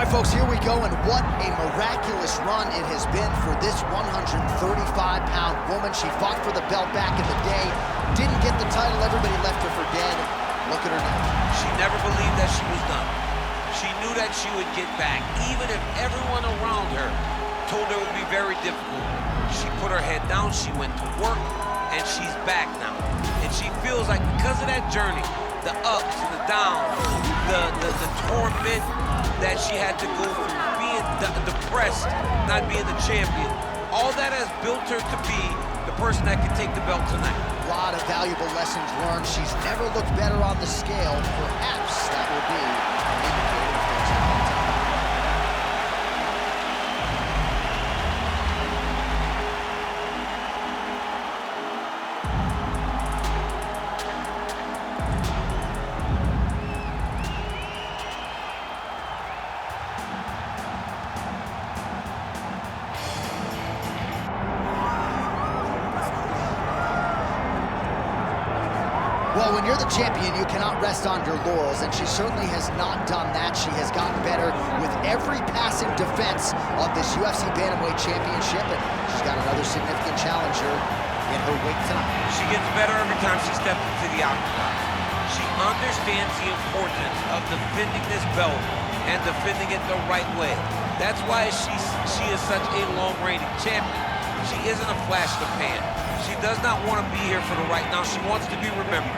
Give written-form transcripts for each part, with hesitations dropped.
right, folks, here we go, and what a miraculous run it has been for this 135-pound woman. She fought for the belt back in the day, didn't get the title, everybody left her for dead. Look at her now. She never believed that she was done. She knew that she would get back, even if everyone around her told her it would be very difficult. She put her head down, she went to work, and she's back now. And she feels like because of that journey, the ups and the downs, the torment that she had to go through, being depressed, not being the champion, all that has built her to be the person that can take the belt tonight. A lot of valuable lessons learned. She's never looked better on the scale. Perhaps that will be an indicator of things to come. Well, when you're the champion, you cannot rest on your laurels, and she certainly has not done that. She has gotten better with every passing defense of this UFC Bantamweight Championship, and she's got another significant challenger in her weight tonight. She gets better every time she steps into the octagon. She understands the importance of defending this belt and defending it the right way. That's why she is such a long-reigning champion. She isn't a flash in the pan. She does not want to be here for the right now. She wants to be remembered.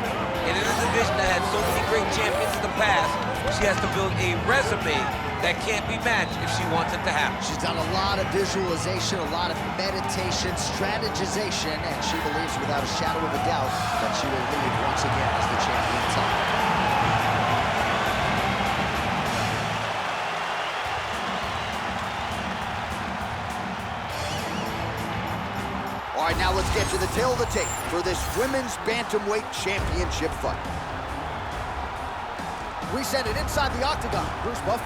And in a division that had so many great champions in the past, she has to build a resume that can't be matched if she wants it to happen. She's done a lot of visualization, a lot of meditation, strategization, and she believes without a shadow of a doubt that she will lead once again as the champion tonight. All right, now let's get to the tail of the tape for this Women's Bantamweight Championship fight. We send it inside the octagon. Bruce Buff.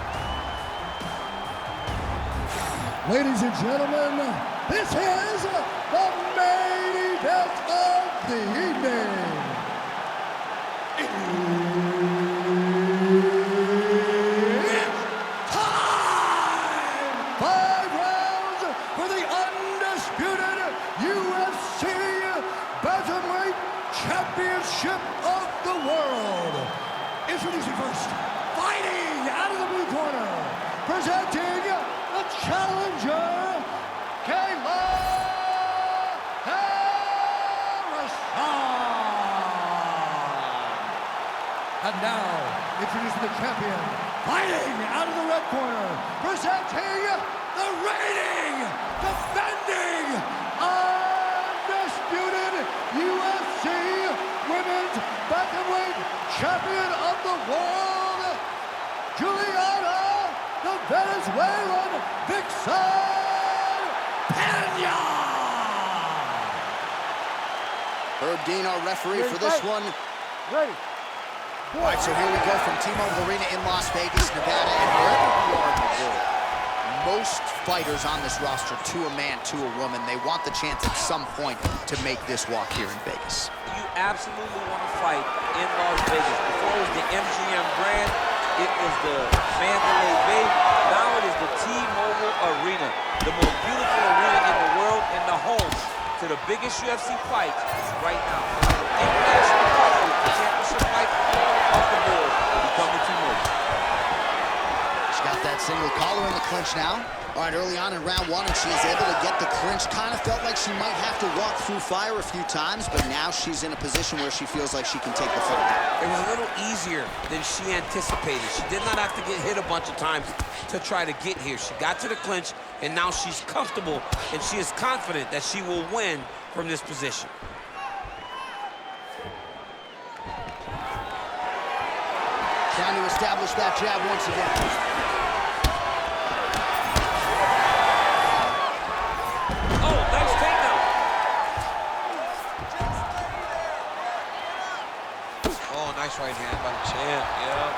Ladies and gentlemen, this is the main event of the evening. It's time! 5 rounds for the undisputed UFC Bantamweight Championship of the world. Introducing first, fighting out of the blue corner, presenting the challenger, Kayla. And now, introducing the champion, fighting out of the red corner, presenting the reigning, defending, undisputed UFC Women's Bantamweight Champion of the world, Julianna, the Venezuelan Vixen Peña. Herb Dean, our referee for this one. Ready. All right, so here we go from T-Mobile Arena in Las Vegas, Nevada, and wherever you are in the world, most fighters on this roster, to a man, to a woman, they want the chance at some point to make this walk here in Vegas. You absolutely want to fight in Las Vegas. Before it was the MGM Grand, it was the Mandalay Bay, now it is the T-Mobile Arena, the most beautiful arena in the world and the home to the biggest UFC fight right now. International fight, the championship fight, all off the board, become the T-Mobile. She's got that single collar in the clinch now. All right, early on in round one, and she is able to get the clinch. Kind of felt like she might have to walk through fire a few times, but now she's in a position where she feels like she can take the fight down. It was a little easier than she anticipated. She did not have to get hit a bunch of times to try to get here. She got to the clinch, and now she's comfortable, and she is confident that she will win from this position. Trying to establish that jab once again. Nice right hand by the champ, yeah.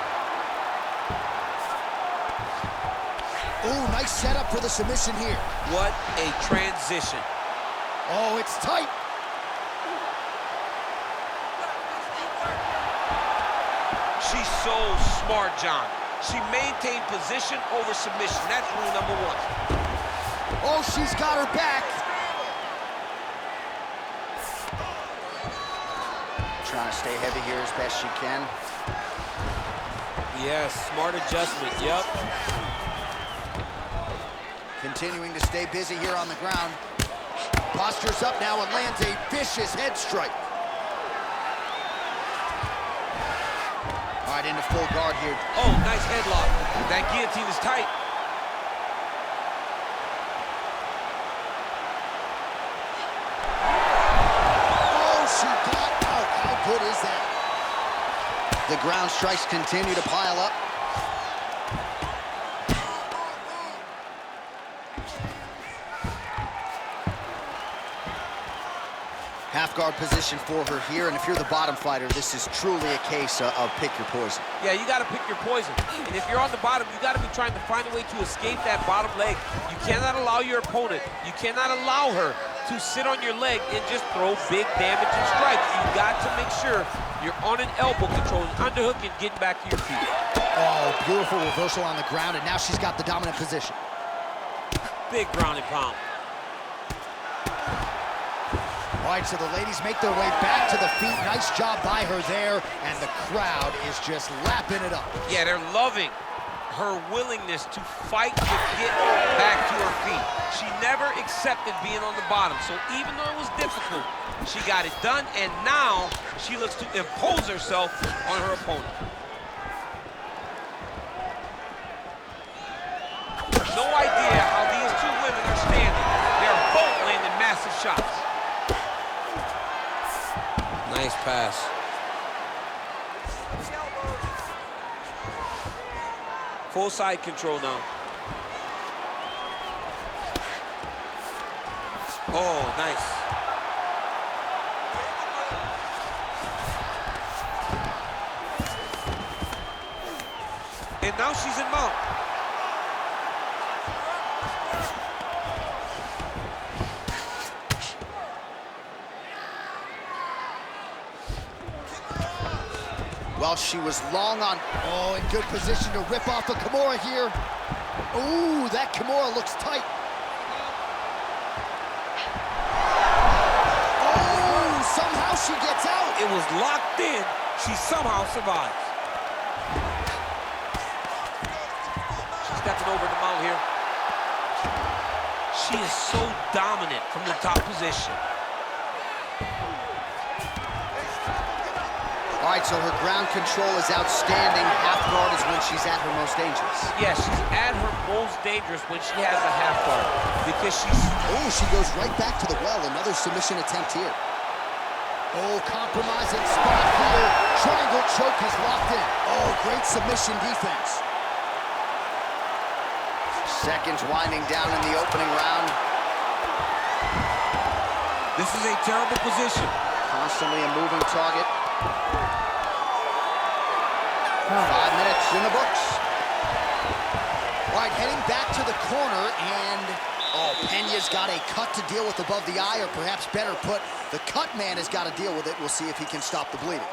Oh, nice setup for the submission here. What a transition. Oh, it's tight. She's so smart, John. She maintained position over submission. That's rule number one. Oh, she's got her back. Trying to stay heavy here as best she can. Yes, smart adjustment, yep. Continuing to stay busy here on the ground. Postures up now and lands a vicious head strike. All right, into full guard here. Oh, nice headlock. That guillotine is tight. Oh, she got out. How good is that? The ground strikes continue to pile up. Half guard position for her here, and if you're the bottom fighter, this is truly a case of pick your poison. Yeah, you gotta pick your poison. And if you're on the bottom, you gotta be trying to find a way to escape that bottom leg. You cannot allow your opponent, you cannot allow her to sit on your leg and just throw big damaging strikes. You got to make sure you're on an elbow control, underhook, and getting back to your feet. Oh, beautiful reversal on the ground, and now she's got the dominant position. Big ground and pound. All right, so the ladies make their way back to the feet. Nice job by her there, and the crowd is just lapping it up. Yeah, they're loving her willingness to fight to get back to her feet. She never accepted being on the bottom, so even though it was difficult, she got it done, and now she looks to impose herself on her opponent. No idea how these two women are standing. They're both landing massive shots. Nice pass. Full side control now. Oh, nice. And now she's in mount. Well, she was long on, oh, in good position to rip off a Kimura here. Ooh, that Kimura looks tight. Oh, somehow she gets out. It was locked in. She somehow survives. She's stepping over the mount here. She is so dominant from the top position. All right, so her ground control is outstanding. Half guard is when she's at her most dangerous. Yeah, she's at her most dangerous when she has a half guard because she's... Oh, she goes right back to the well. Another submission attempt here. Oh, compromising spot here. Triangle choke is locked in. Oh, great submission defense. Seconds winding down in the opening round. This is a terrible position. Constantly a moving target. 5 minutes in the books. All right, heading back to the corner, and oh, Peña's got a cut to deal with above the eye, or perhaps better put, the cut man has got to deal with it. We'll see if he can stop the bleeding.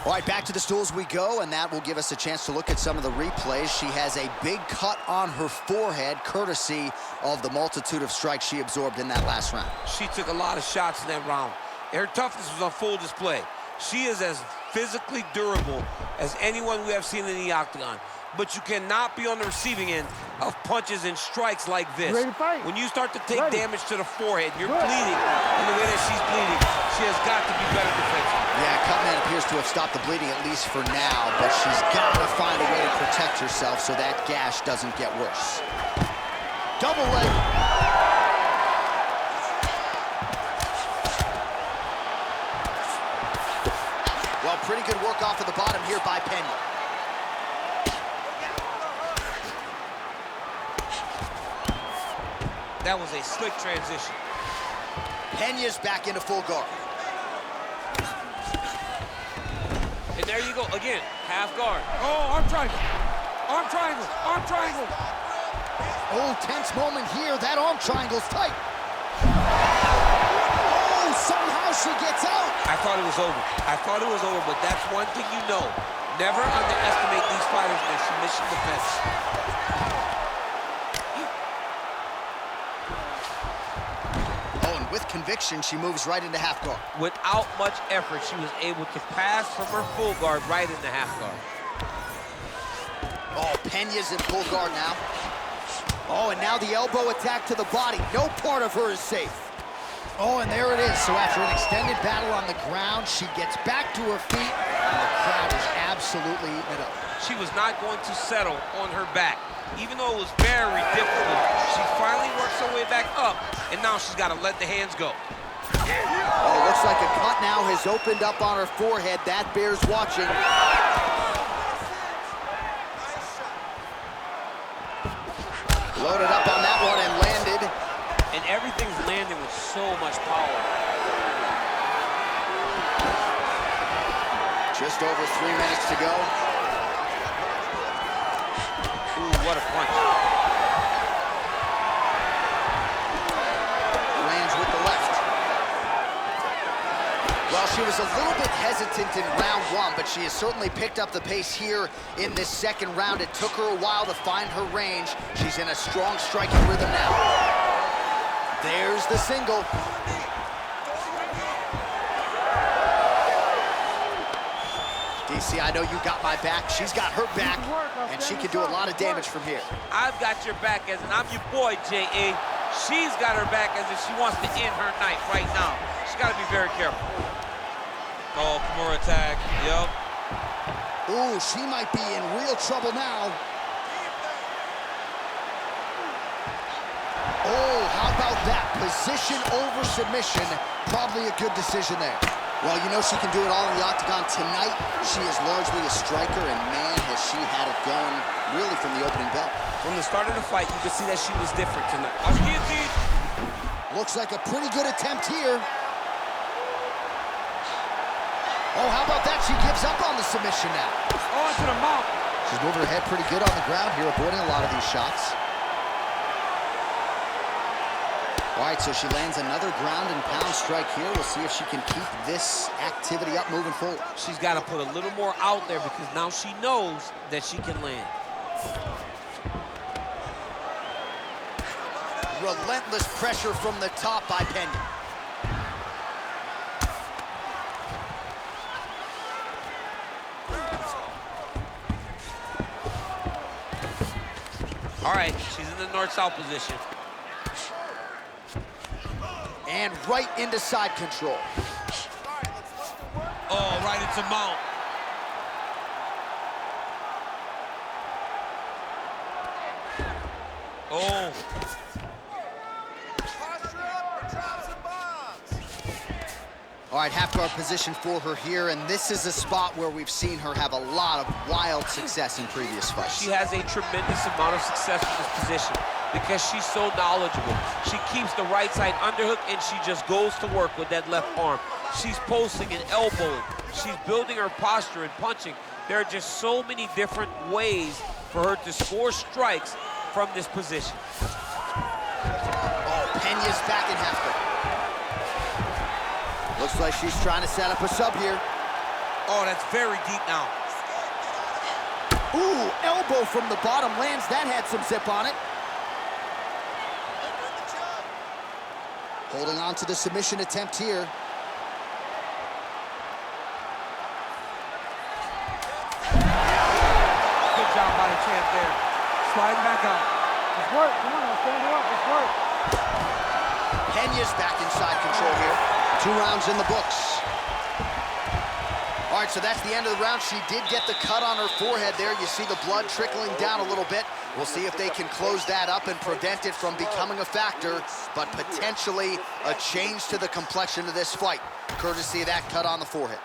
All right, back to the stools we go, and that will give us a chance to look at some of the replays. She has a big cut on her forehead, courtesy of the multitude of strikes she absorbed in that last round. She took a lot of shots in that round. Her toughness was on full display. She is as physically durable as anyone we have seen in the octagon. But you cannot be on the receiving end of punches and strikes like this. When you start to take damage to the forehead, you're bleeding in the way that she's bleeding. She has got to be better defensively. Yeah, Cutman appears to have stopped the bleeding, at least for now, but she's got to find a way to protect herself so that gash doesn't get worse. Double leg. Well, pretty good work off of the bottom here by Peña. That was a slick transition. Peña's back into full guard. And there you go, again, half guard. Oh, arm triangle. Arm triangle. Arm triangle. Oh, tense moment here. That arm triangle's tight. Oh, somehow she gets out. I thought it was over. But that's one thing you know. Never underestimate these fighters in their submission defense. Oh, and with conviction, she moves right into half guard. Without much effort, she was able to pass from her full guard right into half guard. Oh, Peña's in full guard now. Oh, and now the elbow attack to the body. No part of her is safe. Oh, and there it is. So after an extended battle on the ground, she gets back to her feet, and the crowd is absolutely eating it up. She was not going to settle on her back. Even though it was very difficult, she finally works her way back up, and now she's got to let the hands go. Oh, looks like a cut now has opened up on her forehead. That bears watching. Loaded up on that one and landed. And everything's landing with so much power. Just over 3 minutes to go. Ooh, what a punch. Lands with the left. Well, she was a little bit hesitant in round one, but she has certainly picked up the pace here in this second round. It took her a while to find her range. She's in a strong striking rhythm now. There's the single. DC, I know you got my back. She's got her back, and she can do a lot of damage from here. I've got your back as in I'm your boy, J.A. She's got her back as if she wants to end her night right now. She's got to be very careful. Oh, Kimura attack. Yup. Ooh, she might be in real trouble now. Oh, how about that? Position over submission. Probably a good decision there. Well, you know she can do it all in the octagon tonight. She is largely a striker, and man, has she had it going really from the opening bell. From the start of the fight, you could see that she was different tonight. Looks like a pretty good attempt here. Oh, how about that? She gives up on the submission now. Oh, to the mouth. She's moving her head pretty good on the ground here, avoiding a lot of these shots. All right, so she lands another ground and pound strike here. We'll see if she can keep this activity up moving forward. She's got to put a little more out there because now she knows that she can land. Relentless pressure from the top by Peña. All right, she's in the north-south position. And right into side control. Oh, right into mount. Oh. All right, half guard position for her here, and this is a spot where we've seen her have a lot of wild success in previous fights. She has a tremendous amount of success in this position because she's so knowledgeable. She keeps the right side underhook, and she just goes to work with that left arm. She's posting and elbowing. She's building her posture and punching. There are just so many different ways for her to score strikes from this position. Oh, Peña's back in half guard. Looks like she's trying to set up a sub here. Oh, that's very deep now. Ooh, elbow from the bottom lands. That had some zip on it. Holding on to the submission attempt here. Good job by the champ there. Sliding back up. Let's work. Come on, let's stand her up. Let's work. Peña's back inside control here. 2 rounds in the books. All right, so that's the end of the round. She did get the cut on her forehead there. You see the blood trickling down a little bit. We'll see if they can close that up and prevent it from becoming a factor, but potentially a change to the complexion of this fight, courtesy of that cut on the forehead.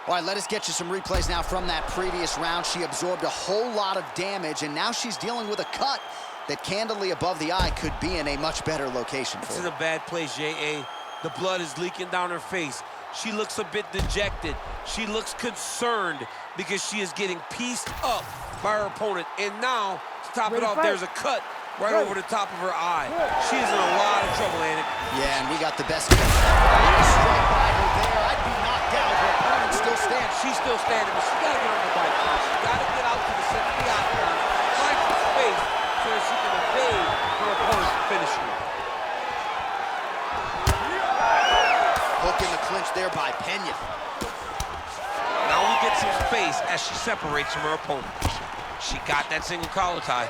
All right, let us get you some replays now from that previous round. She absorbed a whole lot of damage, and now she's dealing with a cut that candidly above the eye could be in a much better location for her. This is a bad place, J.A. The blood is leaking down her face. She looks a bit dejected. She looks concerned because she is getting pieced up by her opponent. And now, to top it off, there's a cut right over the top of her eye. She's in a lot of trouble, Andy. Yeah, and we got the best cut. Strike by her still standing, but she gotta get on the bike. She gotta get out to the center of the octagon, find some space so that she can evade her opponent's finish move. Hook in the clinch there by Peña. Now we get some space as she separates from her opponent. She got that single collar tie.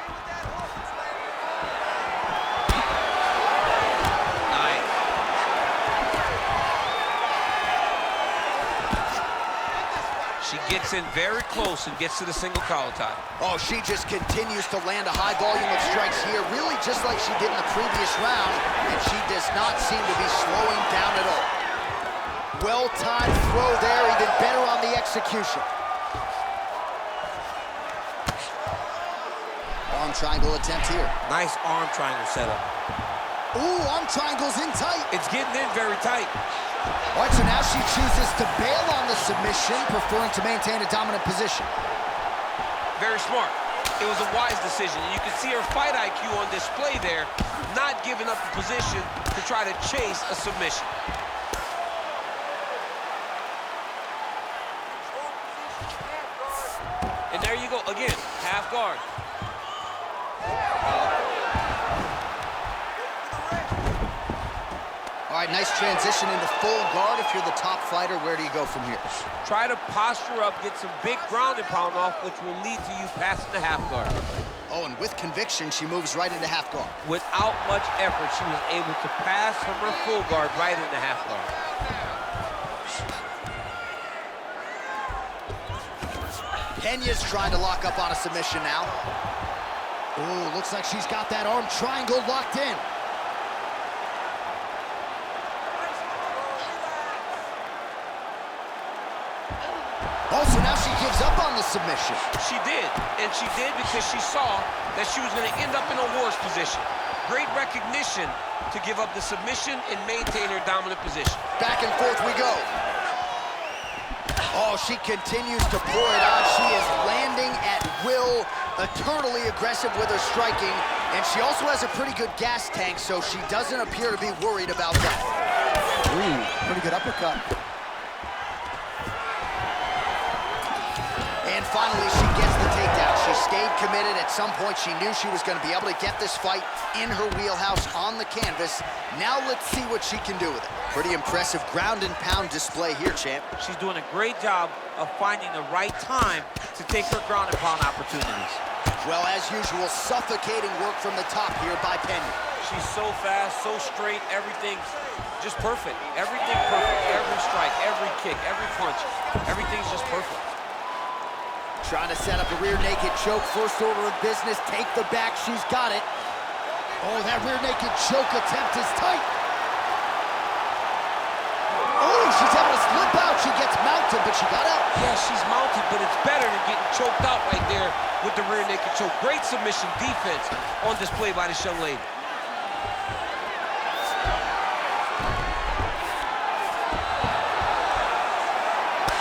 Nice. She gets in very close and gets to the single collar tie. Oh, she just continues to land a high volume of strikes here, really just like she did in the previous round, and she does not seem to be slowing down at all. Well-timed throw there, even better on the execution. Arm triangle attempt here. Nice arm triangle setup. Ooh, arm triangle's in tight. It's getting in very tight. All right, so now she chooses to bail on the submission, preferring to maintain a dominant position. Very smart. It was a wise decision. You can see her fight IQ on display there, not giving up the position to try to chase a submission. And there you go, again, half guard. All right, nice transition into full guard. If you're the top fighter, where do you go from here? Try to posture up, get some big ground and pound off, which will lead to you passing the half guard. Oh, and with conviction, she moves right into half guard. Without much effort, she was able to pass from her full guard right into half guard. Peña's trying to lock up on a submission now. Ooh, looks like she's got that arm triangle locked in. Also, now she gives up on the submission. She did, and she did because she saw that she was going to end up in a worse position. Great recognition to give up the submission and maintain her dominant position. Back and forth we go. Oh, she continues to pour it on. She is landing at will, eternally aggressive with her striking, and she also has a pretty good gas tank, so she doesn't appear to be worried about that. Ooh, pretty good uppercut. And finally, she gets the takedown. She stayed committed. At some point, she knew she was going to be able to get this fight in her wheelhouse on the canvas. Now let's see what she can do with it. Pretty impressive ground and pound display here, champ. She's doing a great job of finding the right time to take her ground and pound opportunities. Well, as usual, suffocating work from the top here by Peña. She's so fast, so straight, everything's just perfect. Everything perfect. Every strike, every kick, every punch, everything's just perfect. Trying to set up a rear naked choke. First order of business, take the back. She's got it. Oh, that rear naked choke attempt is tight. Oh, she's able to slip out. She gets mounted, but she got out. Yeah, she's mounted, but it's better than getting choked out right there with the rear naked choke. Great submission defense on display by this young lady.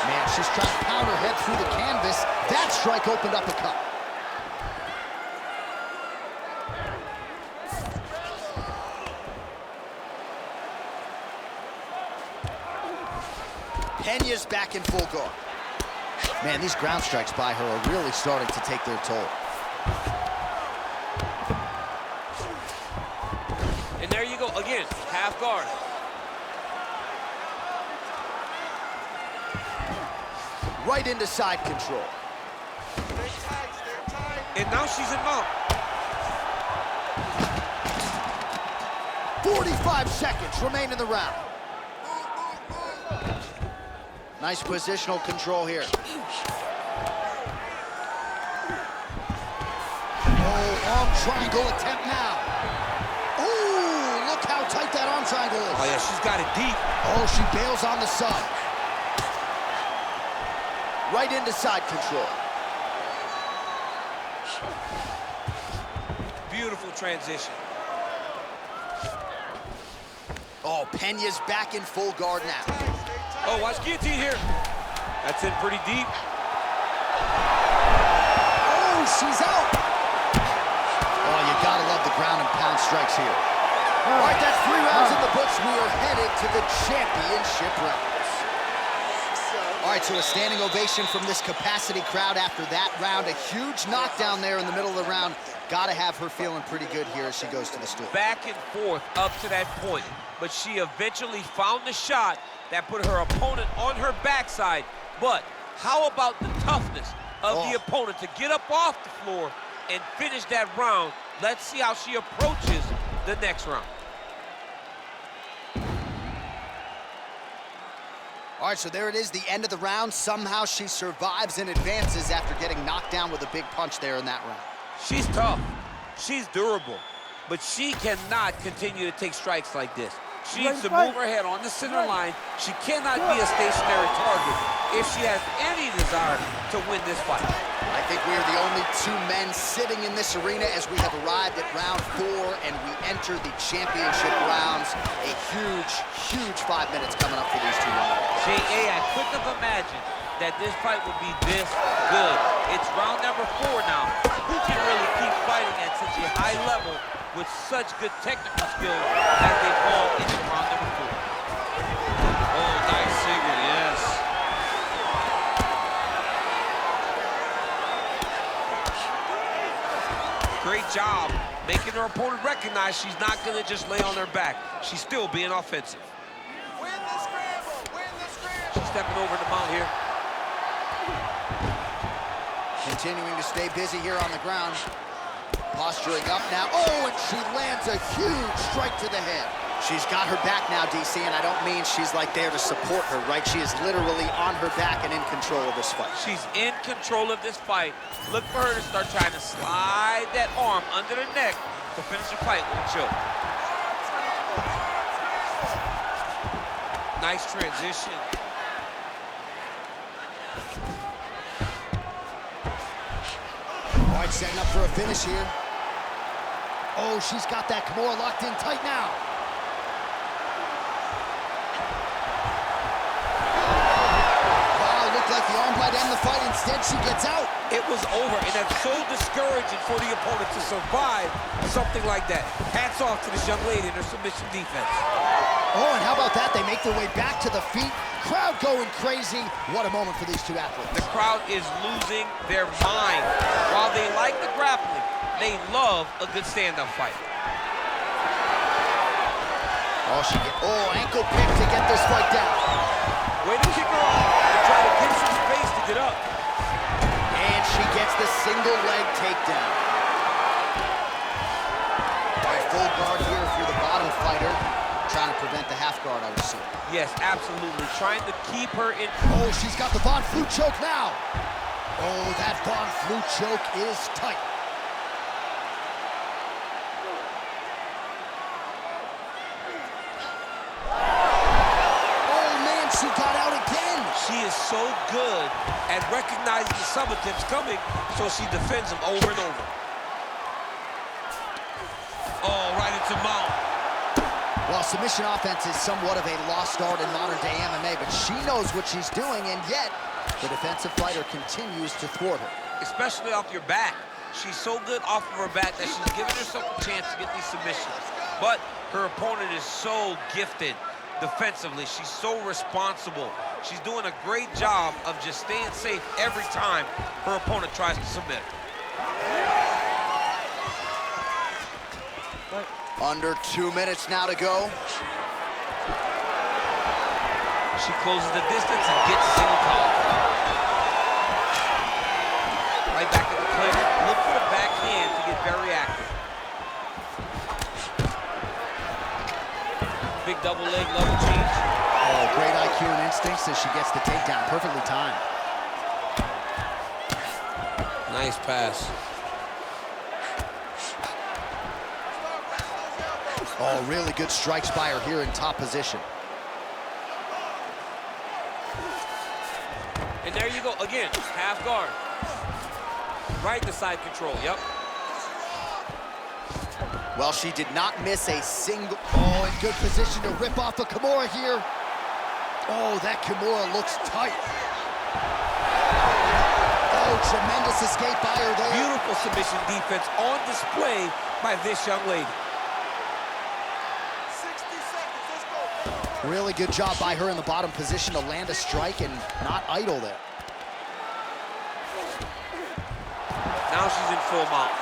Man, she's trying to pound her head through the canvas. That strike opened up a cut. Peña's back in full guard. Man, these ground strikes by her are really starting to take their toll. And there you go, again, half guard. Right into side control. And now she's in mount. 45 seconds remain in the round. Nice positional control here. Oh, arm triangle attempt now. Ooh, look how tight that arm triangle is. Oh yeah, she's got it deep. Oh, she bails on the sub. Right into side control. Beautiful transition. Oh, Peña's back in full guard now. Oh, watch guillotine here. That's in pretty deep. Oh, she's out. Oh, you gotta love the ground and pound strikes here. All right, that's 3 rounds in the books. We are headed to the championship rounds. All right, so a standing ovation from this capacity crowd after that round. A huge knockdown there in the middle of the round. Got to have her feeling pretty good here as she goes to the stool. Back and forth up to that point, but she eventually found the shot that put her opponent on her backside. But how about the toughness of the opponent to get up off the floor and finish that round? Let's see how she approaches the next round. All right, so there it is, the end of the round. Somehow she survives and advances after getting knocked down with a big punch there in that round. She's tough, she's durable, but she cannot continue to take strikes like this. She needs to move her head on the center line. She cannot be a stationary target if she has any desire to win this fight. I think we are the only two men sitting in this arena as we have arrived at round 4 and we enter the championship rounds. A huge, huge 5 minutes coming up for these two rounds. I couldn't have imagined that this fight would be this good. It's round number 4 now. Who can really keep fighting at such a high level with such good technical skills as they fall into round number 4? Oh, nice single, yes. Great job making her opponent recognize she's not going to just lay on her back. She's still being offensive. Win the scramble! Win the scramble! She's stepping over the mount here. Continuing to stay busy here on the ground. Posturing up now. Oh, and she lands a huge strike to the head. She's got her back now, DC, and I don't mean she's like there to support her, right? She is literally on her back and in control of this fight. She's in control of this fight. Look for her to start trying to slide that arm under the neck to finish the fight with a choke. Nice transition. All right, setting up for a finish here. Oh, she's got that Kimura locked in tight now. Wow, looked like the arm might end the fight. Instead, she gets out. It was over, and that's so discouraging for the opponent to survive something like that. Hats off to this young lady and her submission defense. Oh, and how about that? They make their way back to the feet. Crowd going crazy. What a moment for these two athletes. The crowd is losing their mind. While they like the grappling, they love a good stand-up fight. Oh, ankle pick to get this fight down. Way to kick her off and try to get some space to get up. And she gets the single leg takedown. All right, full guard here if you're the bottom fighter. Trying to prevent the half guard, I would assume. Yes, absolutely. Trying to keep her in. Oh, she's got the Von Flue choke now. Oh, that Von Flue choke is tight. Oh, man, she got out again. She is so good at recognizing the summatives coming, so she defends them over and over. Oh, right into mount. Well, submission offense is somewhat of a lost art in modern-day MMA, but she knows what she's doing, and yet the defensive fighter continues to thwart her. Especially off your back. She's so good off of her back that she's giving herself a chance to get these submissions. But her opponent is so gifted defensively. She's so responsible. She's doing a great job of just staying safe every time her opponent tries to submit her. Under 2 minutes now to go. She closes the distance and gets single collar. Right back at the clinch. Look for the backhand to get very active. Big double leg level change. Oh, great IQ and instincts as she gets the takedown. Perfectly timed. Nice pass. Oh, really good strikes by her here in top position. And there you go, again, half guard. Right to side control, yep. Well, she did not miss a single... Oh, in good position to rip off a Kimura here. Oh, that Kimura looks tight. Oh, tremendous escape by her there. Beautiful submission defense on display by this young lady. 60 seconds, let's go. Really good job by her in the bottom position to land a strike and not idle there. Now she's in full mount.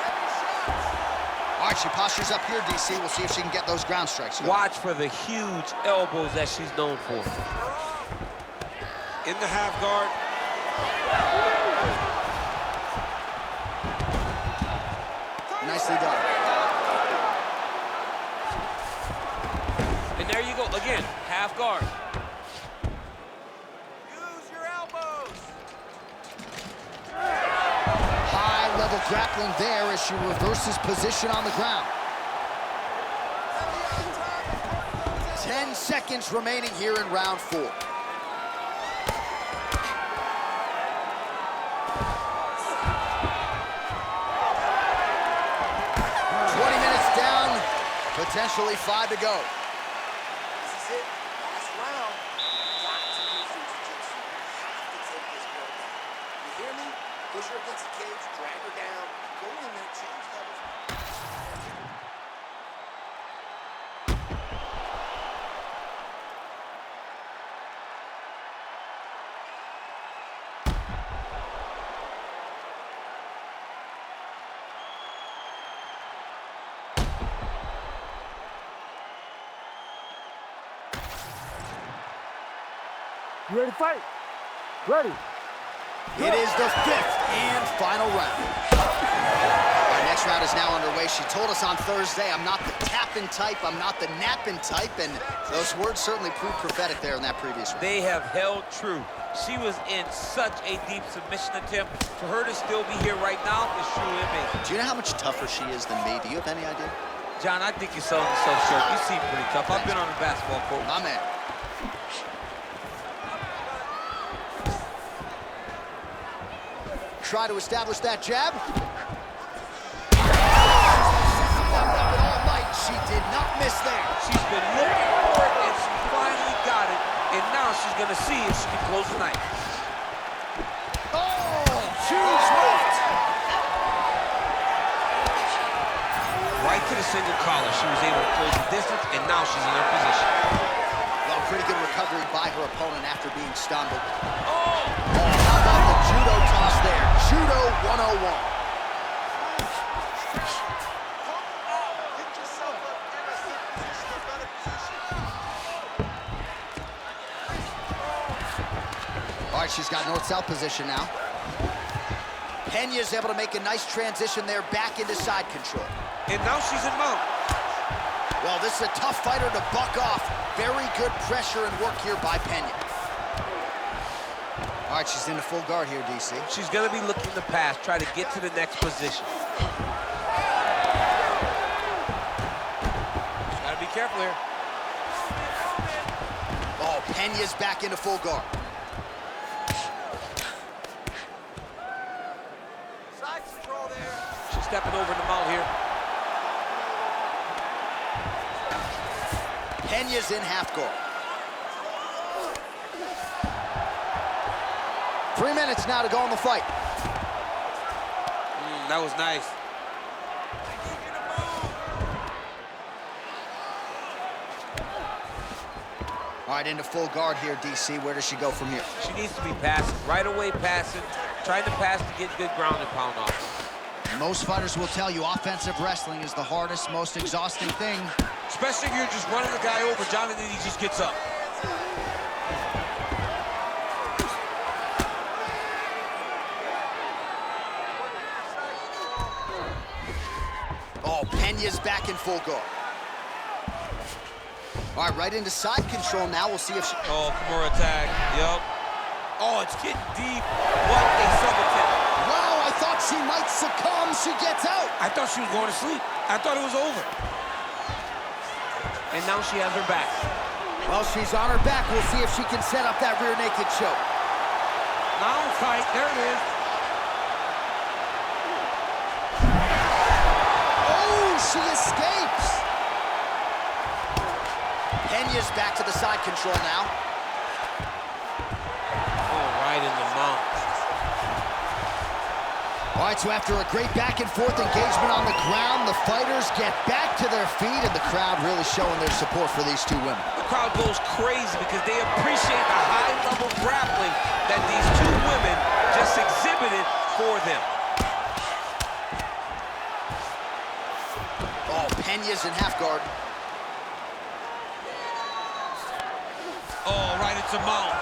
All right, she postures up here, DC. We'll see if she can get those ground strikes going. Watch for the huge elbows that she's known for. In the half guard. Nicely done. And there you go, again, half guard. Use your elbows. High-level grappling there as she reverses position on the ground. 10 seconds remaining here in round 4. 20 minutes down, potentially 5 to go. This is it. Last round. Got to use your jiu-jitsu. You have to take this girl down. You hear me? Push her against the cage, drag her down, go in there, change levels. You ready to fight? Ready. It is the 5th and final round. Our next round is now underway. She told us on Thursday, I'm not the tapping type, I'm not the napping type, and those words certainly proved prophetic there in that previous round. They have held true. She was in such a deep submission attempt. For her to still be here right now is truly amazing. Do you know how much tougher she is than me? Do you have any idea? John, I think you're selling yourself short. You seem pretty tough. I've been on the basketball court. My man. Try to establish that jab. All night, she did not miss there. She's been looking for it, and she finally got it. And now she's gonna see if she can close the night. Oh, huge left. Right to the single collar. She was able to close the distance, and now she's in her position. Well, pretty good recovery by her opponent after being stunned. Oh, how about the judo toss there? Judo 101. Get yourself up in a good position, a better position. All right, she's got north-south position now. Peña's able to make a nice transition there back into side control. And now she's in mount. Well, this is a tough fighter to buck off. Very good pressure and work here by Peña. All right, she's into full guard here, DC. She's gonna be looking to pass, try to get to the next position. Gotta be careful here. Oh, Peña's back into full guard. Side control there. She's stepping over the mount here. Peña's in half guard. 3 minutes now to go in the fight. That was nice. All right, into full guard here, DC. Where does she go from here? She needs to be passing, right away passing, trying to pass to get good ground and pound off. Most fighters will tell you offensive wrestling is the hardest, most exhausting thing. Especially if you're just running the guy over, John, and then he just gets up. Oh, Peña's back in full guard. All right, right into side control now. We'll see if she... Oh, Kimura tag. Yup. Oh, it's getting deep. What a sub-attempt. Wow, I thought she might succumb. She gets out. I thought she was going to sleep. I thought it was over. And now she has her back. Well, she's on her back. We'll see if she can set up that rear naked choke. Now fight. There it is. Oh, she escapes. Peña's back to the side control now. Oh, right in the mount. All right, so after a great back-and-forth engagement on the ground, the fighters get back to their feet, and the crowd really showing their support for these two women. The crowd goes crazy because they appreciate the high-level grappling that these two women just exhibited for them. Oh, Peña's in half guard. Oh, right into mount.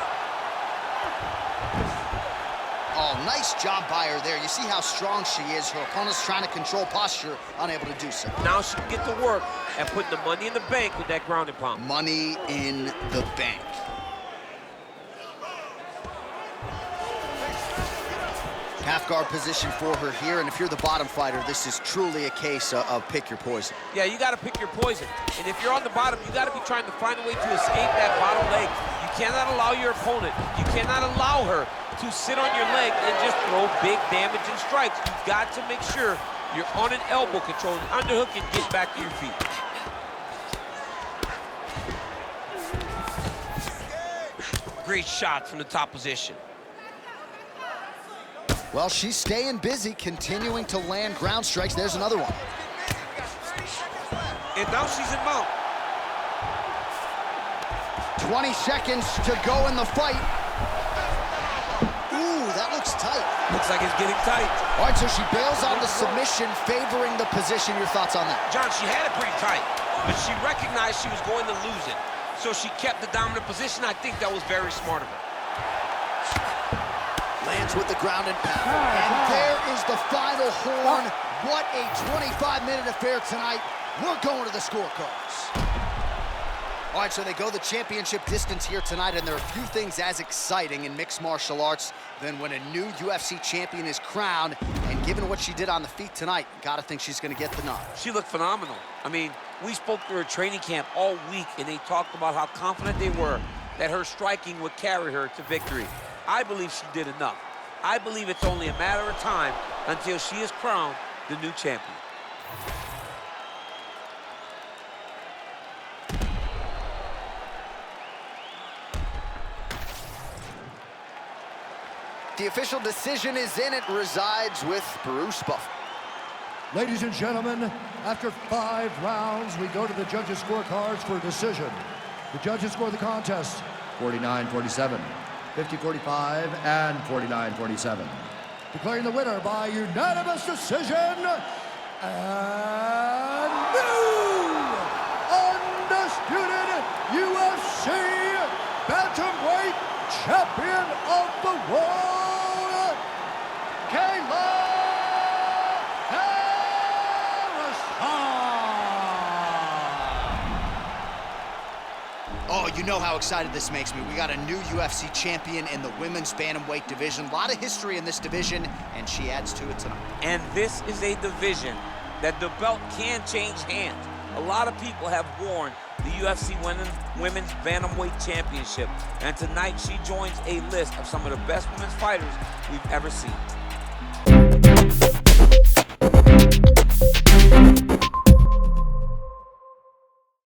Oh, nice job by her there. You see how strong she is. Her opponent's trying to control posture, unable to do so. Now she can get to work and put the money in the bank with that ground and pound. Money in the bank. Half guard position for her here, and if you're the bottom fighter, this is truly a case of pick your poison. Yeah, you got to pick your poison. And if you're on the bottom, you got to be trying to find a way to escape that bottom leg. You cannot allow your opponent, you cannot allow her to sit on your leg and just throw big damage and strikes. You've got to make sure you're on an elbow control, an underhook, and get back to your feet. Great shot from the top position. Well, she's staying busy, continuing to land ground strikes. There's another one. And now she's in mount. 20 seconds to go in the fight. Ooh, that looks tight. Looks like it's getting tight. All right, so she bails on the submission, favoring the position. Your thoughts on that? John, she had it pretty tight, but she recognized she was going to lose it. So she kept the dominant position. I think that was very smart of her. Lands with the ground and pound. And there is the final horn. What a 25-minute affair tonight. We're going to the scorecards. All right, so they go the championship distance here tonight, and there are a few things as exciting in mixed martial arts than when a new UFC champion is crowned. And given what she did on the feet tonight, gotta think she's gonna get the nod. She looked phenomenal. I mean, we spoke to her training camp all week, and they talked about how confident they were that her striking would carry her to victory. I believe she did enough. I believe it's only a matter of time until she is crowned the new champion. The official decision is in. It resides with Bruce Buffer. Ladies and gentlemen, after 5 rounds, we go to the judges' scorecards for a decision. The judges score the contest 49-47, 50-45, and 49-47. Declaring the winner by unanimous decision, and new undisputed UFC Bantamweight Champion of the World, Kayla. Oh, you know how excited this makes me. We got a new UFC champion in the women's bantamweight division. A lot of history in this division, and she adds to it tonight. And this is a division that the belt can change hands. A lot of people have worn the UFC Women's Bantamweight Championship, and tonight she joins a list of some of the best women's fighters we've ever seen.